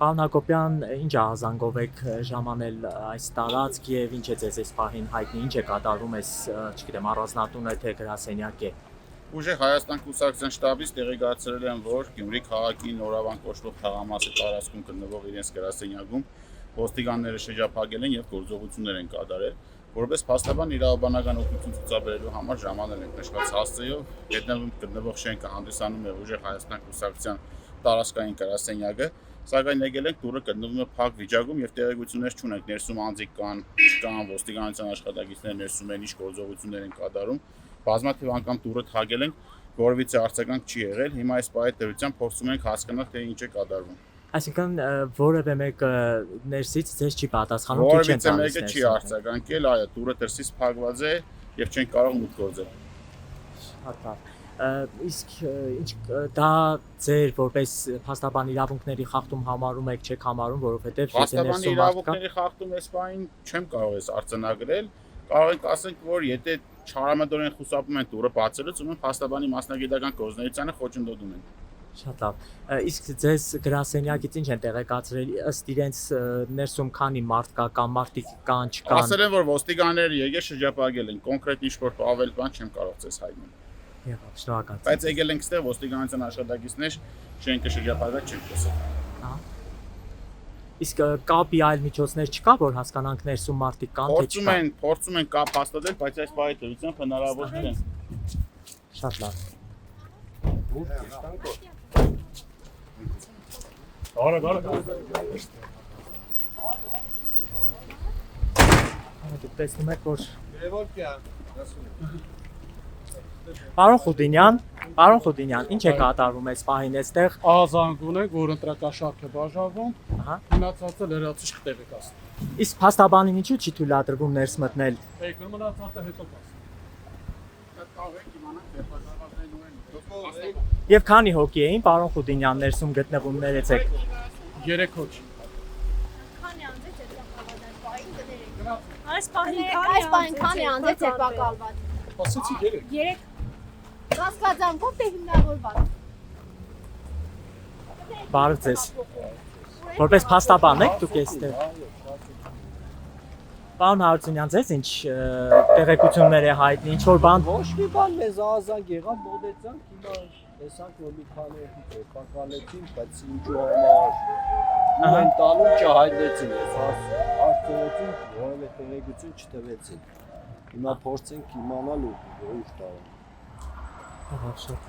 Պարոն Հակոբյան, ինչ ահազանգով եք ժամանել այս տարածք եւ ինչ է ձեզ այս պահին հայտնի, ինչ է կատարում այս, չգիտեմ, առանձնատուն է թե գրասենյակ է։ Ուժեղ Հայաստան կուսակցության շտաբից տեղեկացրել են, որ Գյումրի քաղաքի Նորավան կոչվող թաղամասի տարածքում գտնվող իրենց գրասենյակում ոստիկանները շրջափակել են եւ գործողություններ են կատարել, որպես փաստաբան իրավաբանական օգնություն ցուցաբերելու համար ժամանել են նշված հասցեով գտնվող շենքը հանդիսանում է ուժեղ Հայաստան կուսակցության տարածքային գրասենյակը, սակայն եկել ենք դուռը գտնվում է փակ վիճակում եւ տեղեկություններ չունենք ներսում անձիկ չկան ոստիկանության աշխատակիցներ ներսում են ինչ գործողություններ են կատարում, բազմաթիվ անգամ դուռը թակել ենք, որովհետեւ արձագանք չի եղել, հիմա այս պահի դրությամբ փորձում ենք հասկանալ թե ինչ է կատարվում։ Այսինքն որևէ մեկը ներսից ձեզ չի պատասխանում, որևէ մեկը չի արձագանքել, այո, դուռը դրսից փակված է եւ չեն կարող մուտք գործել։ Շատ լավ։ Իսկ ինչ դա ձեր որպես փաստաբան իրավունքների խախտում համարում եք, չեք համարում, որովհետեւ փաստաբան իրավունքների խախտում այս բանին չեմ կարող ես արձանագրել, կարող ենք ասենք, որ եթե չարամատորեն խուսափում են դուռը բացելուց, ուրեմն փաստաբանի մասնագիտական գործունեությանը խոչընդոտում են։ Շատ լավ։ Իսկ ձեզ գրասենյակից ինչ են տեղեկացրել, ըստ իրենց ներսում քանի մարդ կա կամ մարդիկ կան, չկան։ Ասել են, որ ոստիկանները եկել շրջափակել են, կոնկրետ ինչ-որ ավել բան չեմ կարող ձեզ հայտնել։ Եղավ, շնորհակալ։ Բայց եկել ենք ստեղ ոստիկանության աշխատակիցներ շենքը շրջափակած չեն տեսել։ Ահա։ Իսկ կապի այլ միջոցներ չկա, որ հասկանանք ներսում մարդիկ կան թե չկան։ Փորձում են կապ հաստատել, բայց այս պահի դրությամբ հնարավոր չէ։ Շատ լավ։ Դուք տեսնում եք, որ Պարոն Խուդինյան, ինչ է կատարվում այս պահին այստեղ։ Ահազանգ ունենք, որ ընտրակաշարք է բաժանվում, Ահա։ մնացածը լրացուցիչ կտեղեկացնի։ Իսկ փաստաբանին ինչու չի թույլատրվում ներս մտնել։ Եկել մնացածը հետո կասի։ Եվ քանի հոգի էին, պարոն Խուդինյան, ներսում գտնվում ներեցեք։ 3 հոգի։ Այս պահին քանի անձեց է բակալված։ Ասացի 3։ Կասկածանքով թե հիմնավորված։ Բարև ձեզ։ Որպես փաստաբան եք դուք այստեղ։ Պարոն Հարությունյան, ձեզ ինչ տեղեկություններ է հայտնի, ինչ որ բան։ Ոչ մի բան մեզ ահազանգ եղավ, մոտեցանք, հիմա տեսանք, որ մի քանի պակալեցին, բայց ինչու համար այն տալու չհայտնեցին, հարցրեցին, որևէ տեղեկություն չտվեցին։ Հիմա փորձենք իմանալ ու ուշ տալ։ Ահա, շատ։